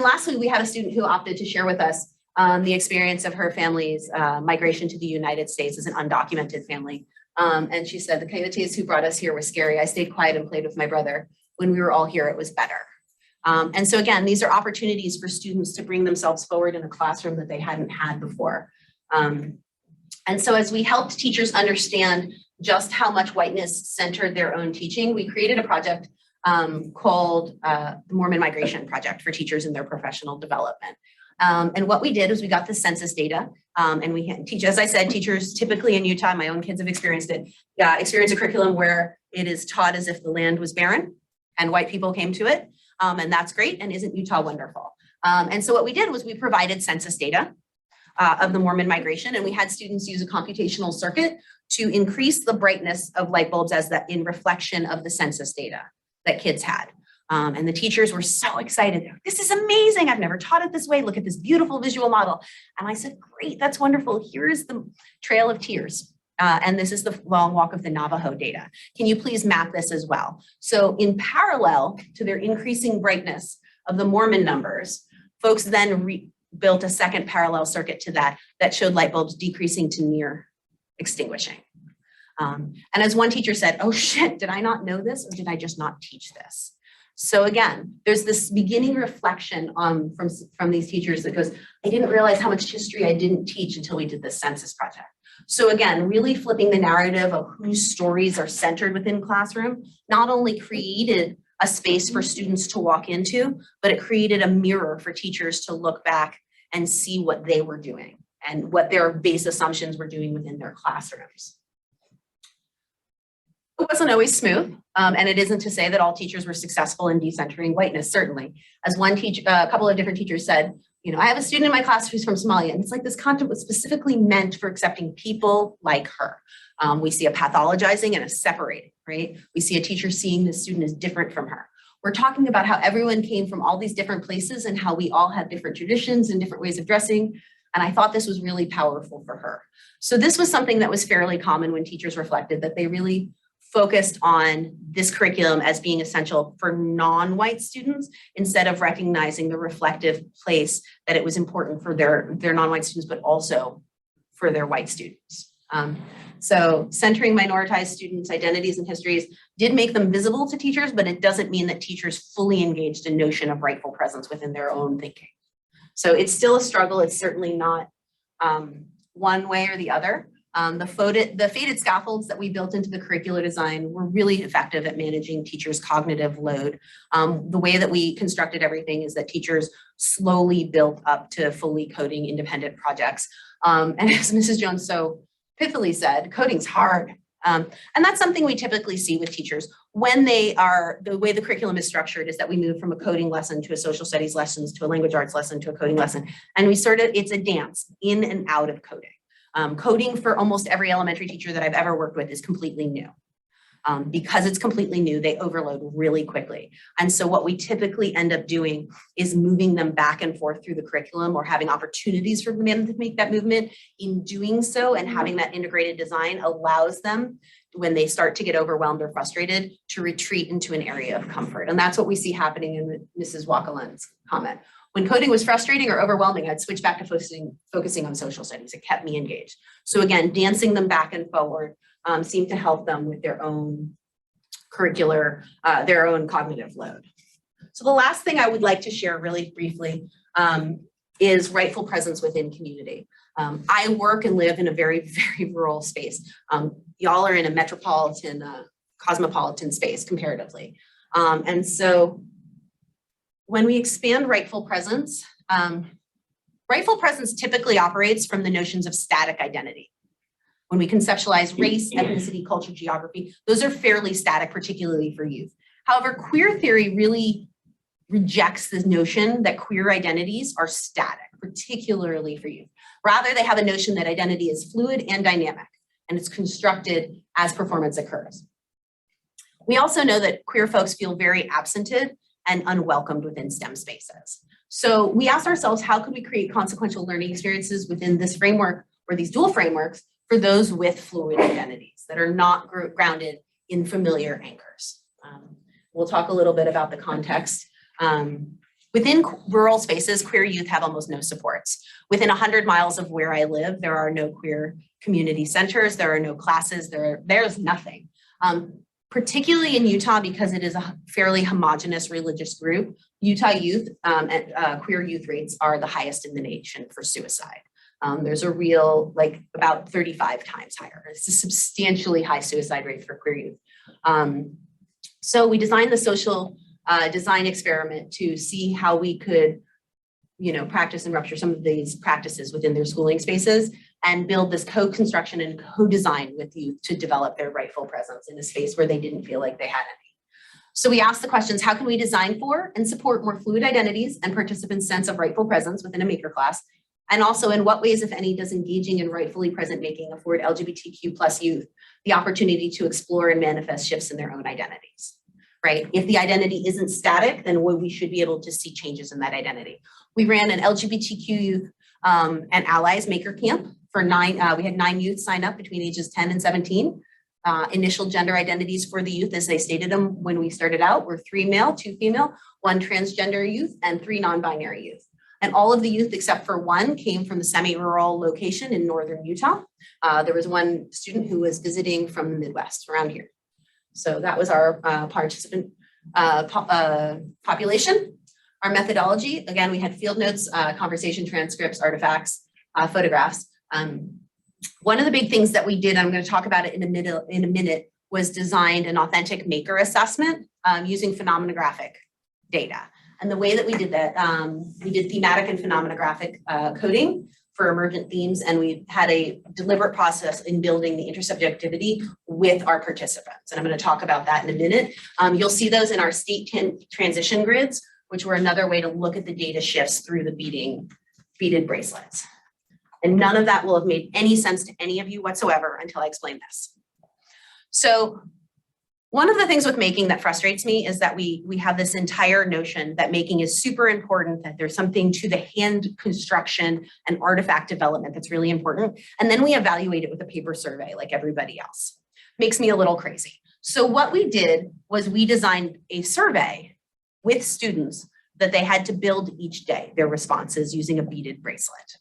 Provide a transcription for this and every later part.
Lastly, we had a student who opted to share with us the experience of her family's migration to the United States as an undocumented family. And she said, the coyotes who brought us here were scary. I stayed quiet and played with my brother. When we were all here, it was better. And so again, these are opportunities for students to bring themselves forward in a classroom that they hadn't had before. And so as we helped teachers understand just how much whiteness centered their own teaching, we created a project called the Mormon Migration Project for teachers in their professional development. And what we did was we got the census data and we teach, as I said, teachers typically in Utah, my own kids have experienced it, experience a curriculum where it is taught as if the land was barren and white people came to it. And that's great. And isn't Utah wonderful? And so what we did was we provided census data of the Mormon migration, and we had students use a computational circuit to increase the brightness of light bulbs as that in reflection of the census data that kids had. And the teachers were so excited. This is amazing. I've never taught it this way. Look at this beautiful visual model. And I said, great, that's wonderful. Here's the Trail of Tears. And this is the Long Walk of the Navajo data. Can you please map this as well? So in parallel to their increasing brightness of the Mormon numbers, folks then built a second parallel circuit to that showed light bulbs decreasing to near extinguishing. And as one teacher said, oh shit, did I not know this or did I just not teach this? So again, there's this beginning reflection from these teachers that goes, I didn't realize how much history I didn't teach until we did this census project. So again, really flipping the narrative of whose stories are centered within classroom, not only created a space for students to walk into, but it created a mirror for teachers to look back and see what they were doing and what their base assumptions were doing within their classrooms. It wasn't always smooth, and it isn't to say that all teachers were successful in decentering whiteness, certainly. As one teacher, a couple of different teachers said, you know, I have a student in my class who's from Somalia, and it's like this content was specifically meant for accepting people like her. We see a pathologizing and a separating, right? We see a teacher seeing the student as different from her. We're talking about how everyone came from all these different places and how we all have different traditions and different ways of dressing. And I thought this was really powerful for her. So this was something that was fairly common when teachers reflected, that they really focused on this curriculum as being essential for non-white students instead of recognizing the reflective place that it was important for their non-white students, but also for their white students. So centering minoritized students' identities and histories did make them visible to teachers, but it doesn't mean that teachers fully engaged in notion of rightful presence within their own thinking. So it's still a struggle. It's certainly not one way or the other. The faded scaffolds that we built into the curricular design were really effective at managing teachers' cognitive load. The way that we constructed everything is that teachers slowly built up to fully coding independent projects. And as Mrs. Jones so pithily said, coding's hard. And that's something we typically see with teachers when the way the curriculum is structured is that we move from a coding lesson to a social studies lesson to a language arts lesson to a coding lesson. And it's a dance in and out of coding. Coding for almost every elementary teacher that I've ever worked with is completely new. Because it's completely new, they overload really quickly. And so what we typically end up doing is moving them back and forth through the curriculum or having opportunities for them to make that movement. In doing so and having that integrated design allows them, when they start to get overwhelmed or frustrated, to retreat into an area of comfort. And that's what we see happening in Mrs. Wakalan's comment. When coding was frustrating or overwhelming, I'd switch back to focusing on social studies. It kept me engaged. So again, dancing them back and forward seemed to help them with their own curricular, their own cognitive load. So the last thing I would like to share really briefly is rightful presence within community. I work and live in a very, very rural space. Y'all are in a metropolitan, cosmopolitan space comparatively. And so when we expand rightful presence typically operates from the notions of static identity. When we conceptualize race, ethnicity, culture, geography, those are fairly static, particularly for youth. However, queer theory really rejects this notion that queer identities are static, particularly for youth. Rather, they have a notion that identity is fluid and dynamic, and it's constructed as performance occurs. We also know that queer folks feel very absented and unwelcomed within STEM spaces. So we asked ourselves, how could we create consequential learning experiences within this framework or these dual frameworks for those with fluid identities that are not grounded in familiar anchors? We'll talk a little bit about the context Within rural spaces, queer youth have almost no supports. Within 100 miles of where I live, there are no queer community centers, there are no classes, there's nothing. Particularly in Utah, because it is a fairly homogenous religious group, Utah youth and queer youth rates are the highest in the nation for suicide. There's a real, like about 35 times higher. It's a substantially high suicide rate for queer youth. So we designed the social design experiment to see how we could, practice and rupture some of these practices within their schooling spaces and build this co-construction and co-design with youth to develop their rightful presence in a space where they didn't feel like they had any. So we asked the questions, how can we design for and support more fluid identities and participants' sense of rightful presence within a maker class? And also, in what ways, if any, does engaging in rightfully present making afford LGBTQ plus youth the opportunity to explore and manifest shifts in their own identities, right? If the identity isn't static, then we should be able to see changes in that identity. We ran an LGBTQ youth and allies maker camp for we had 9 youth sign up between ages 10 and 17. Initial gender identities for the youth, as they stated them when we started out, were 3 male, 2 female, 1 transgender youth, and 3 non-binary youth. And all of the youth except for 1 came from the semi-rural location in northern Utah. There was 1 student who was visiting from the Midwest around here. So that was our participant population. Our methodology, again, we had field notes, conversation transcripts, artifacts, photographs. One of the big things that we did, I'm going to talk about it in a minute, was designed an authentic maker assessment using phenomenographic data. And the way that we did that, we did thematic and phenomenographic coding for emergent themes, and we had a deliberate process in building the intersubjectivity with our participants. And I'm going to talk about that in a minute. You'll see those in our state transition grids, which were another way to look at the data shifts through the beaded bracelets. And none of that will have made any sense to any of you whatsoever until I explain this. So one of the things with making that frustrates me is that we have this entire notion that making is super important, that there's something to the hand construction and artifact development that's really important. And then we evaluate it with a paper survey like everybody else. Makes me a little crazy. So what we did was we designed a survey with students that they had to build each day, their responses using a beaded bracelet.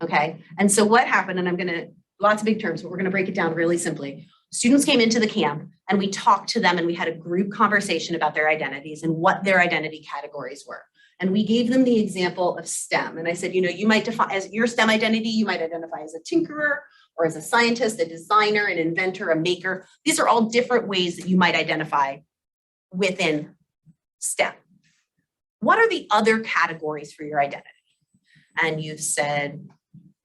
Okay, and so what happened, and lots of big terms, but we're gonna break it down really simply. Students came into the camp and we talked to them and we had a group conversation about their identities and what their identity categories were. And we gave them the example of STEM. And I said, you might define as your STEM identity, you might identify as a tinkerer or as a scientist, a designer, an inventor, a maker. These are all different ways that you might identify within STEM. What are the other categories for your identity? And you've said,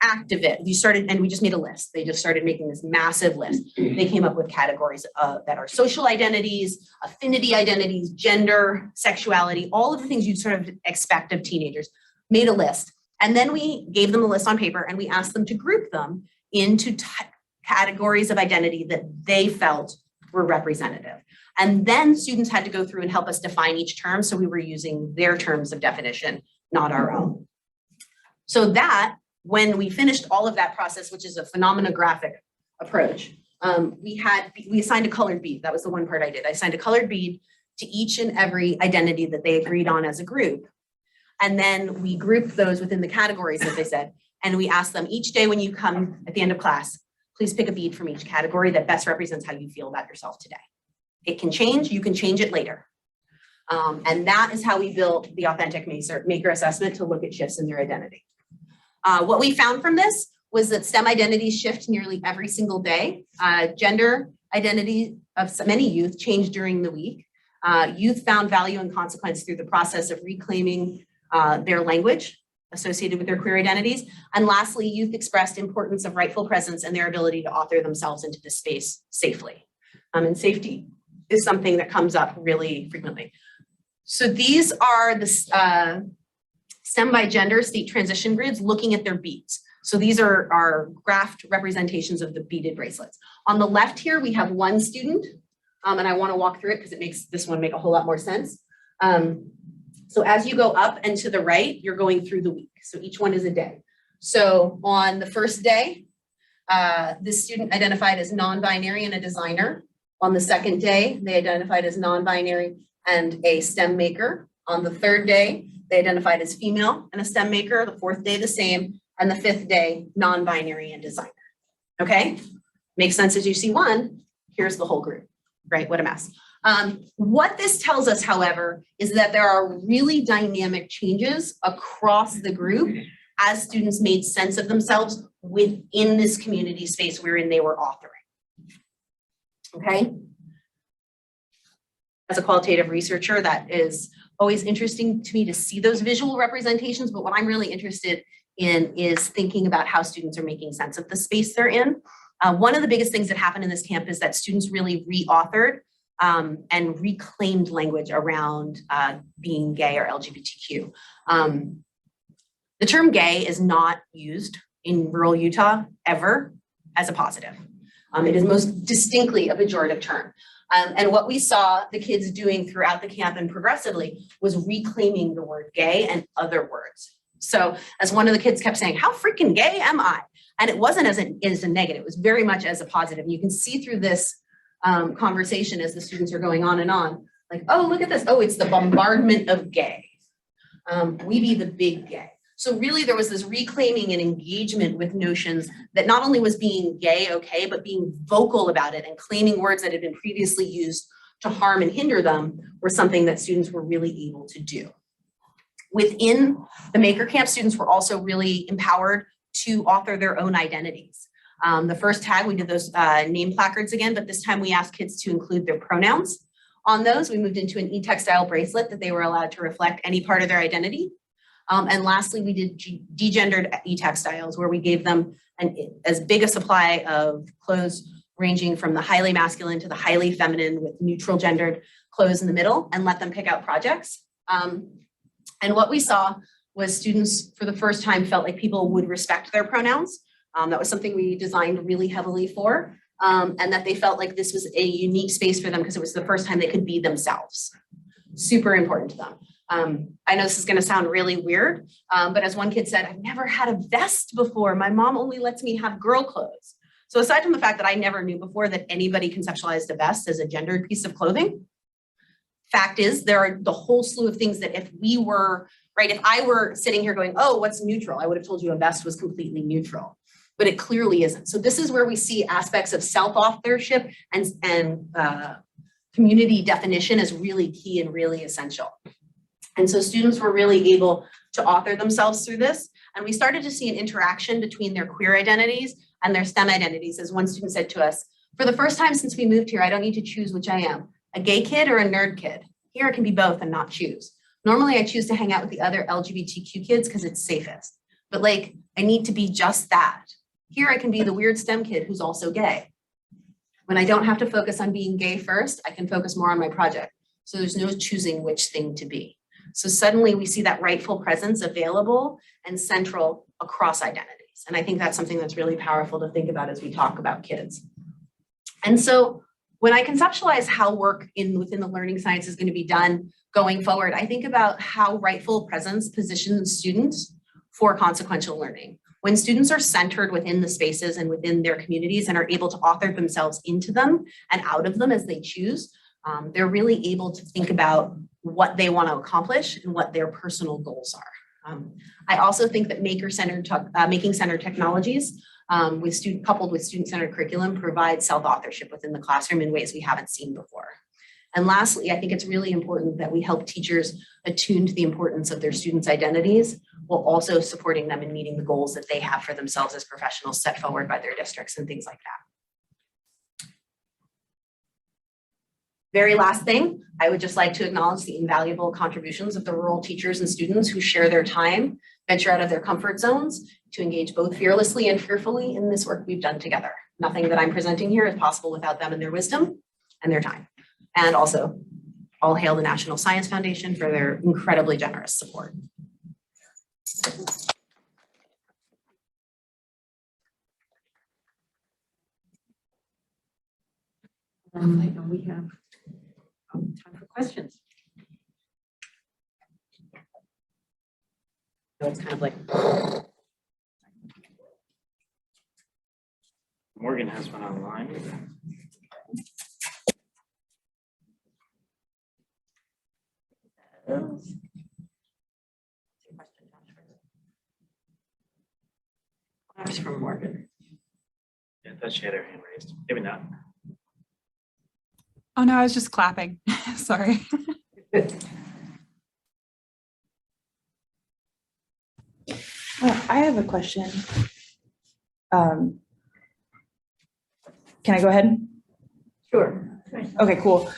activist. And we just made a list. They just started making this massive list. They came up with categories that are social identities, affinity identities, gender, sexuality, all of the things you'd sort of expect of teenagers. Made a list. And then we gave them a list on paper and we asked them to group them into categories of identity that they felt were representative. And then students had to go through and help us define each term. So we were using their terms of definition, not our own. So that, when we finished all of that process, which is a phenomenographic approach, we assigned a colored bead. That was the one part I did. I assigned a colored bead to each and every identity that they agreed on as a group. And then we grouped those within the categories, as they said. And we asked them each day when you come at the end of class, please pick a bead from each category that best represents how you feel about yourself today. It can change, you can change it later. And that is how we built the authentic maker assessment to look at shifts in their identity. What we found from this was that STEM identities shift nearly every single day. Gender identity of many youth changed during the week. Youth found value and consequence through the process of reclaiming their language associated with their queer identities. And lastly, youth expressed importance of rightful presence and their ability to author themselves into the space safely. And safety is something that comes up really frequently. So these are the STEM by gender state transition grids looking at their beads. So these are our graphed representations of the beaded bracelets. On the left here, we have one student, and I want to walk through it because it makes this one make a whole lot more sense. So as you go up and to the right, you're going through the week. So each one is a day. So on the first day, this student identified as non-binary and a designer. On the second day, they identified as non-binary and a STEM maker. On the third day, They identified as female and a STEM maker, the fourth day the same, and the fifth day non-binary and designer. Okay, makes sense as you see one. Here's the whole group, right? What a mess. What this tells us, however, is that there are really dynamic changes across the group as students made sense of themselves within this community space wherein they were authoring. Okay. As a qualitative researcher, that is always interesting to me to see those visual representations, but what I'm really interested in is thinking about how students are making sense of the space they're in. One of the biggest things that happened in this camp is that students really re-authored and reclaimed language around being gay or LGBTQ. The term gay is not used in rural Utah ever as a positive. It is most distinctly a pejorative term. And what we saw the kids doing throughout the camp and progressively was reclaiming the word gay and other words. So as one of the kids kept saying, how freaking gay am I? And it wasn't as a negative, it was very much as a positive. You can see through this conversation as the students are going on and on, like, oh, look at this. Oh, it's the bombardment of gay. We be the big gay. So really there was this reclaiming and engagement with notions that not only was being gay okay, but being vocal about it and claiming words that had been previously used to harm and hinder them were something that students were really able to do. Within the Maker Camp, students were also really empowered to author their own identities. The first tag, we did those name placards again, but this time we asked kids to include their pronouns. On those, we moved into an e-textile bracelet that they were allowed to reflect any part of their identity. And lastly, we did degendered e-textiles where we gave them as big a supply of clothes ranging from the highly masculine to the highly feminine with neutral gendered clothes in the middle and let them pick out projects. And what we saw was students for the first time felt like people would respect their pronouns. That was something we designed really heavily for, and that they felt like this was a unique space for them because it was the first time they could be themselves. Super important to them. I know this is going to sound really weird, but as one kid said, I've never had a vest before. My mom only lets me have girl clothes. So aside from the fact that I never knew before that anybody conceptualized a vest as a gendered piece of clothing, fact is there are the whole slew of things that if we were, right, if I were sitting here going, oh, what's neutral? I would have told you a vest was completely neutral, but it clearly isn't. So this is where we see aspects of self-authorship and community definition as really key and really essential. And so students were really able to author themselves through this. And we started to see an interaction between their queer identities and their STEM identities. As one student said to us, for the first time since we moved here, I don't need to choose which I am, a gay kid or a nerd kid. Here I can be both and not choose. Normally I choose to hang out with the other LGBTQ kids because it's safest, but like I need to be just that. Here I can be the weird STEM kid who's also gay. When I don't have to focus on being gay first, I can focus more on my project. So there's no choosing which thing to be. So suddenly we see that rightful presence available and central across identities. And I think that's something that's really powerful to think about as we talk about kids. And so when I conceptualize how work within the learning science is going to be done going forward, I think about how rightful presence positions students for consequential learning. When students are centered within the spaces and within their communities and are able to author themselves into them and out of them as they choose, they're really able to think about what they want to accomplish and what their personal goals are. I also think that making-centered technologies coupled with student-centered curriculum provide self-authorship within the classroom in ways we haven't seen before. And lastly, I think it's really important that we help teachers attune to the importance of their students' identities while also supporting them in meeting the goals that they have for themselves as professionals set forward by their districts and things like that. Very last thing, I would just like to acknowledge the invaluable contributions of the rural teachers and students who share their time, venture out of their comfort zones to engage both fearlessly and fearfully in this work we've done together. Nothing that I'm presenting here is possible without them and their wisdom and their time. And also, all hail the National Science Foundation for their incredibly generous support. I know we have time for questions. So it's kind of like Morgan has one online. Perhaps from Morgan. Yeah, I thought she had her hand raised. Maybe not. Oh no, I was just clapping. Sorry. I have a question. Can I go ahead? Sure. Okay, cool.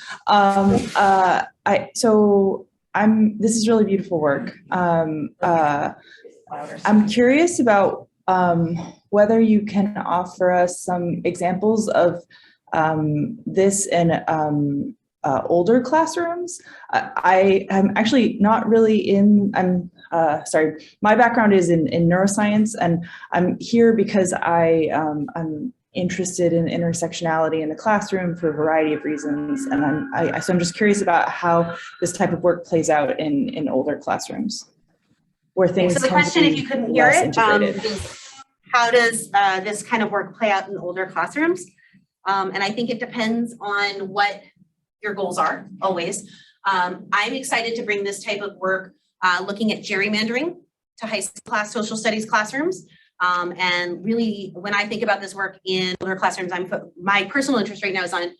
This is really beautiful work. I'm curious about whether you can offer us some examples of this in older classrooms. I am actually not really my background is in neuroscience, and I'm here because I'm interested in intersectionality in the classroom for a variety of reasons. And so I'm just curious about how this type of work plays out in older classrooms, where things So the tend to question, be if you couldn't hear less it, integrated. is how does this kind of work play out in older classrooms? And I think it depends on what your goals are, always. I'm excited to bring this type of work looking at gerrymandering to high school class social studies classrooms. And really, when I think about this work in older classrooms, my personal interest right now is on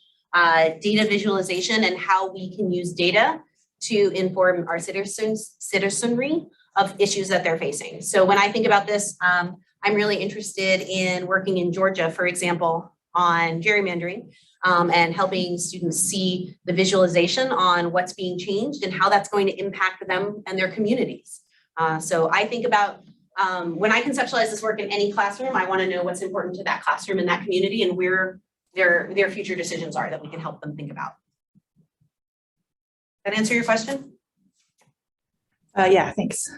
data visualization and how we can use data to inform our citizenry of issues that they're facing. So when I think about this, I'm really interested in working in Georgia, for example, on gerrymandering and helping students see the visualization on what's being changed and how that's going to impact them and their communities. So I think about when I conceptualize this work in any classroom, I want to know what's important to that classroom and that community and where their future decisions are that we can help them think about. That answer your question? Yeah, thanks.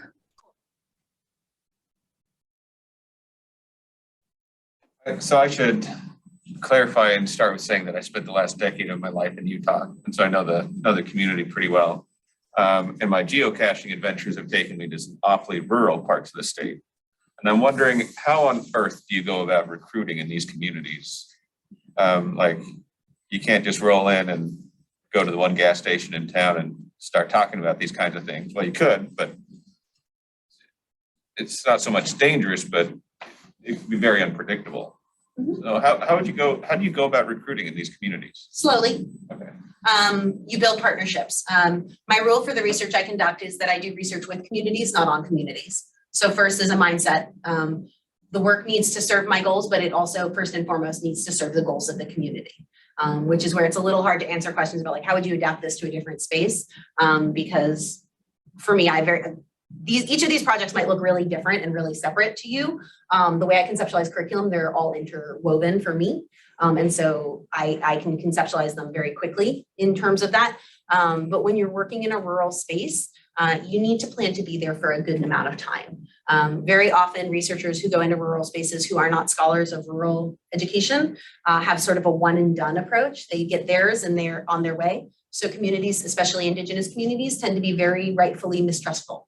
So I should clarify and start with saying that I spent the last decade of my life in Utah, and so I know the community pretty well. And my geocaching adventures have taken me to some awfully rural parts of the state. And I'm wondering, how on earth do you go about recruiting in these communities? Like, you can't just roll in and go to the one gas station in town and start talking about these kinds of things. Well, you could, but it's not so much dangerous, but it could be very unpredictable. So how do you go about recruiting in these communities? Slowly. Okay. You build partnerships. My role for the research I conduct is that I do research with communities, not on communities. So first is a mindset. The work needs to serve my goals, but it also first and foremost needs to serve the goals of the community, which is where it's a little hard to answer questions about like, how would you adapt this to a different space? Because for me, each of these projects might look really different and really separate to you. The way I conceptualize curriculum, they're all interwoven for me. And so I can conceptualize them very quickly in terms of that. But when you're working in a rural space, you need to plan to be there for a good amount of time. Very often researchers who go into rural spaces who are not scholars of rural education have sort of a one and done approach. They get theirs and they're on their way. So communities, especially Indigenous communities, tend to be very rightfully mistrustful.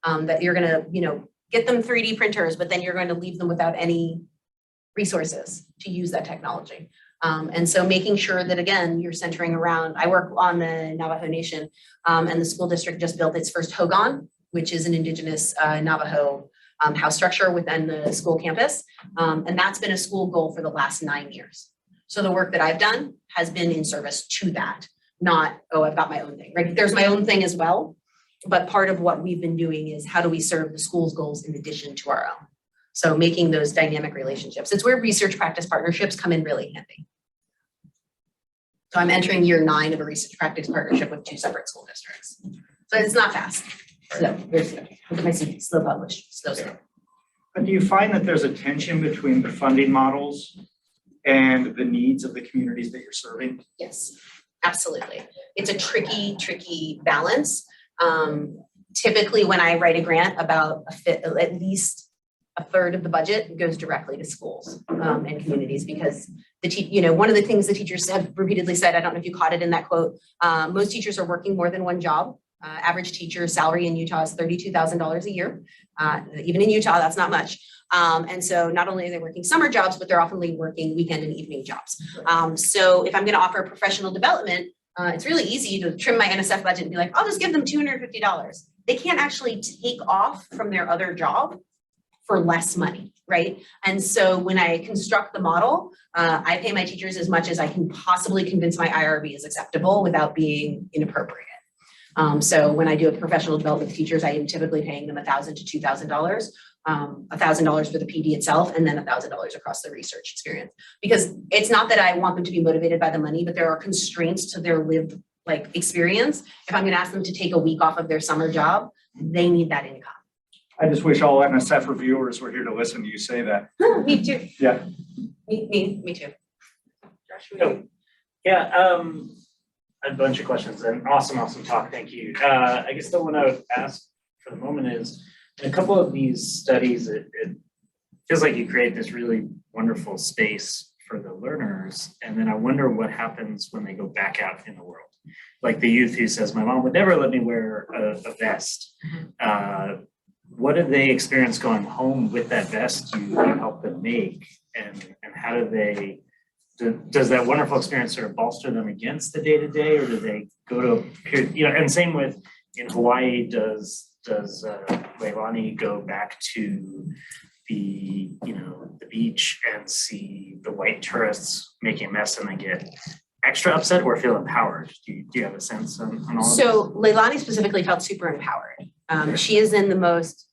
That you're going to, get them 3D printers, but then you're going to leave them without any resources to use that technology. And so making sure that, again, you're centering around, I work on the Navajo Nation, and the school district just built its first Hogan, which is an Indigenous Navajo house structure within the school campus. And that's been a school goal for the last 9 years. So the work that I've done has been in service to that, not, oh, I've got my own thing, right? There's my own thing as well. But part of what we've been doing is how do we serve the school's goals in addition to our own? So making those dynamic relationships. It's where research practice partnerships come in really handy. So I'm entering year 9 of a research practice partnership with 2 separate school districts. So it's not fast. So there's, look at my CV, slow published, slow. But do you find that there's a tension between the funding models and the needs of the communities that you're serving? Yes, absolutely. It's a tricky balance. Typically when I write a grant, about at least a third of the budget goes directly to schools and communities, because one of the things the teachers have repeatedly said, I don't know if you caught it in that quote, most teachers are working more than one job. Average teacher salary in Utah is $32,000 a year. Even in Utah, that's not much. And so not only are they working summer jobs, but they're often working weekend and evening jobs. So if I'm going to offer professional development, it's really easy to trim my NSF budget and be like, I'll just give them $250. they can't actually take off from their other job for less money, right? And so when I construct the model, I pay my teachers as much as I can possibly convince my IRB is acceptable without being inappropriate. So when I do a professional development with teachers, I am typically paying them $1,000 to $2,000, $1,000 for the PD itself, and then $1,000 across the research experience. Because it's not that I want them to be motivated by the money, but there are constraints to their lived experience. If I'm gonna ask them to take a week off of their summer job, they need that income. I just wish all NSF reviewers were here to listen to you say that. Me too. Yeah. Me too. Oh, yeah, a bunch of questions and awesome talk. Thank you. I guess the one I would ask for the moment is, in a couple of these studies, it feels like you create this really wonderful space for the learners. And then I wonder what happens when they go back out in the world. Like the youth who says, my mom would never let me wear a vest. What do they experience going home with that vest you help them make? And how do they, does that wonderful experience sort of bolster them against the day-to-day, or do they go to a period, and same with in Hawaii, does Leilani go back to the beach and see the white tourists making a mess and they get extra upset or feel empowered? Do you have a sense on all of this? So Leilani specifically felt super empowered. She is in the most,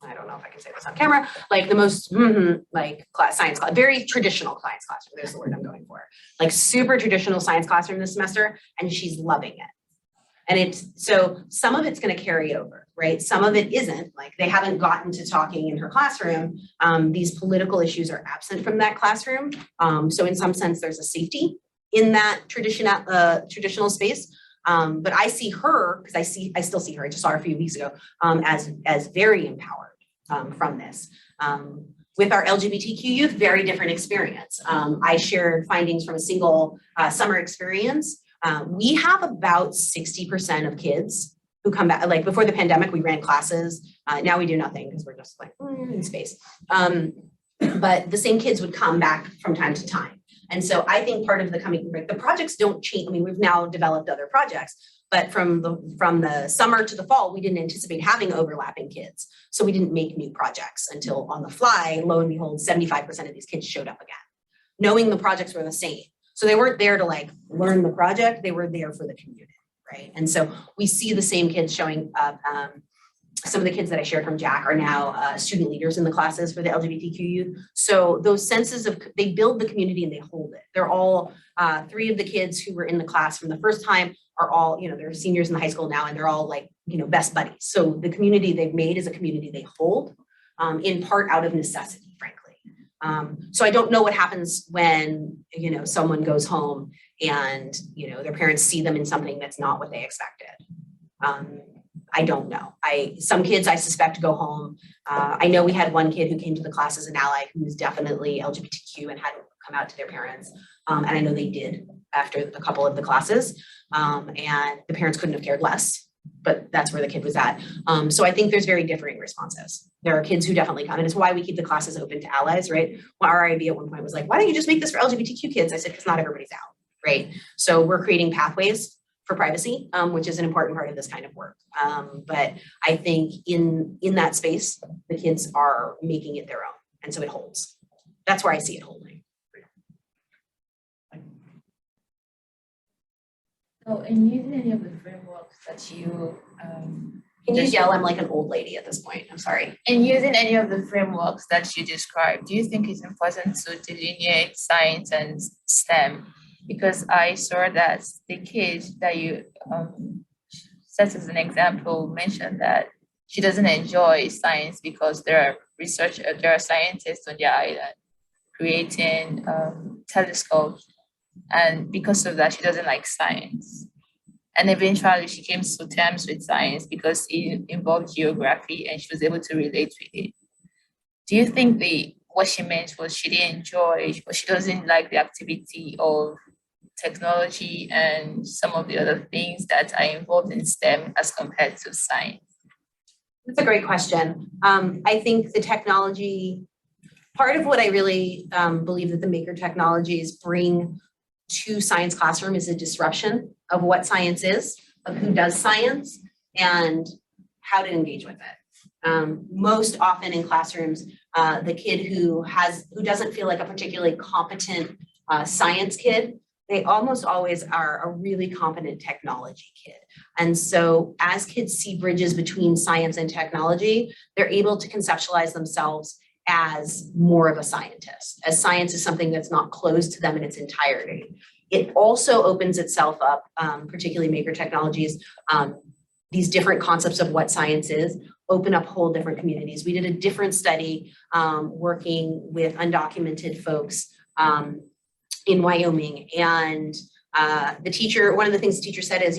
I don't know if I can say this on camera, the most science class, very traditional science classroom. There's the word I'm going for. Super traditional science classroom this semester, and she's loving it. And so some of it's going to carry over, right? Some of it isn't. They haven't gotten to talking in her classroom. These political issues are absent from that classroom. So in some sense, there's a safety in that traditional space. But I see her, because I still see her, I just saw her a few weeks ago, as very empowered from this. With our LGBTQ youth, very different experience. I shared findings from a single summer experience. We have about 60% of kids who come back, before the pandemic, we ran classes. Now we do nothing because we're just in space. But the same kids would come back from time to time. And so I think part of the projects don't change. I mean, we've now developed other projects, but from the summer to the fall, we didn't anticipate having overlapping kids. So we didn't make new projects until on the fly, lo and behold, 75% of these kids showed up again, knowing the projects were the same. So they weren't there to learn the project, they were there for the community, right? And so we see the same kids showing up. Some of the kids that I shared from Jack are now student leaders in the classes for the LGBTQ youth. So those senses they build the community and they hold it. They're all, 3 of the kids who were in the class from the first time are all, they're seniors in the high school now, and they're all best buddies. So the community they've made is a community they hold, in part out of necessity, frankly. So I don't know what happens when, someone goes home and, their parents see them in something that's not what they expected. I don't know. Some kids I suspect go home. I know we had one kid who came to the class as an ally who was definitely LGBTQ and hadn't come out to their parents. And I know they did after a couple of the classes. And the parents couldn't have cared less, but that's where the kid was at. So I think there's very differing responses. There are kids who definitely come, and it's why we keep the classes open to allies, right? Well, our IB at one point was like, why don't you just make this for LGBTQ kids? I said, because not everybody's out, right? So we're creating pathways for privacy, which is an important part of this kind of work. But I think in that space, the kids are making it their own. And so it holds. That's where I see it holding. So in using any of the frameworks that you Can you yell? I'm like an old lady at this point. I'm sorry. in using any of the frameworks that you described, do you think it's important to delineate science and STEM? Because I saw that the kid that you set as an example mentioned that she doesn't enjoy science because there are scientists on their island creating telescopes, and because of that, she doesn't like science. And eventually, she came to terms with science because it involved geography, and she was able to relate with it. Do you think what she meant was she didn't enjoy, or she doesn't like the activity of technology and some of the other things that are involved in STEM as compared to science? That's a great question. I think the technology, part of what I really believe that the maker technologies bring to science classroom is a disruption of what science is, of who does science, and how to engage with it. Most often in classrooms, the kid who doesn't feel like a particularly competent science kid, they almost always are a really competent technology kid. And so as kids see bridges between science and technology, they're able to conceptualize themselves as more of a scientist, as science is something that's not closed to them in its entirety. It also opens itself up, particularly maker technologies, these different concepts of what science is, open up whole different communities. We did a different study working with undocumented folks in Wyoming, and one of the things the teacher said is,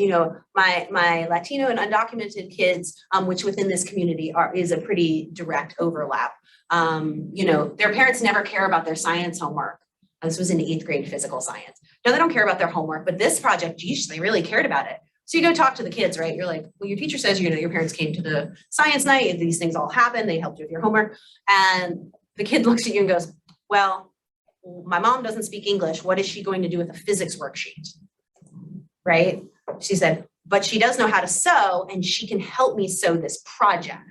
my Latino and undocumented kids, which within this community is a pretty direct overlap. Their parents never care about their science homework. This was in 8th grade physical science. No, they don't care about their homework, but this project, geez, they really cared about it. So you go talk to the kids, right? You're like, well, your teacher says, your parents came to the science night, these things all happen, they helped you with your homework. And the kid looks at you and goes, well, my mom doesn't speak English. What is she going to do with a physics worksheet? Right? She said, but she does know how to sew and she can help me sew this project.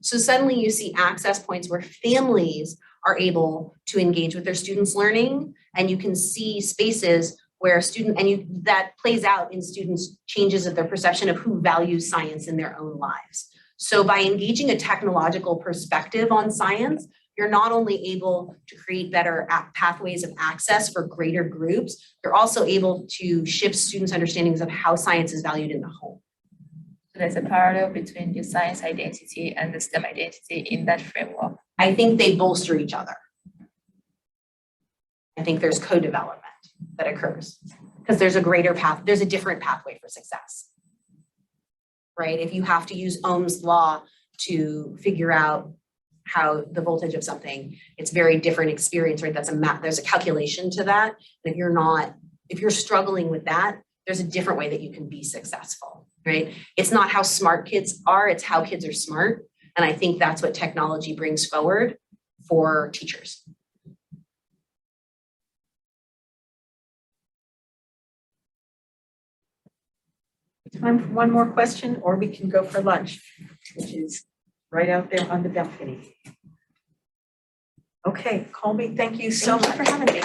So suddenly you see access points where families are able to engage with their students' learning, and you can see spaces where that plays out in students' changes of their perception of who values science in their own lives. So by engaging a technological perspective on science, you're not only able to create better pathways of access for greater groups, you're also able to shift students' understandings of how science is valued in the home. So there's a parallel between the science identity and the STEM identity in that framework. I think they bolster each other. I think there's co-development that occurs because there's a different pathway for success, right? If you have to use Ohm's law to figure out how the voltage of something, it's very different experience, right? There's a calculation to that. And if you're struggling with that, there's a different way that you can be successful, right? It's not how smart kids are, it's how kids are smart. And I think that's what technology brings forward for teachers. Time for one more question, or we can go for lunch, which is right out there on the balcony. Okay, Colby, thank you so much for having me.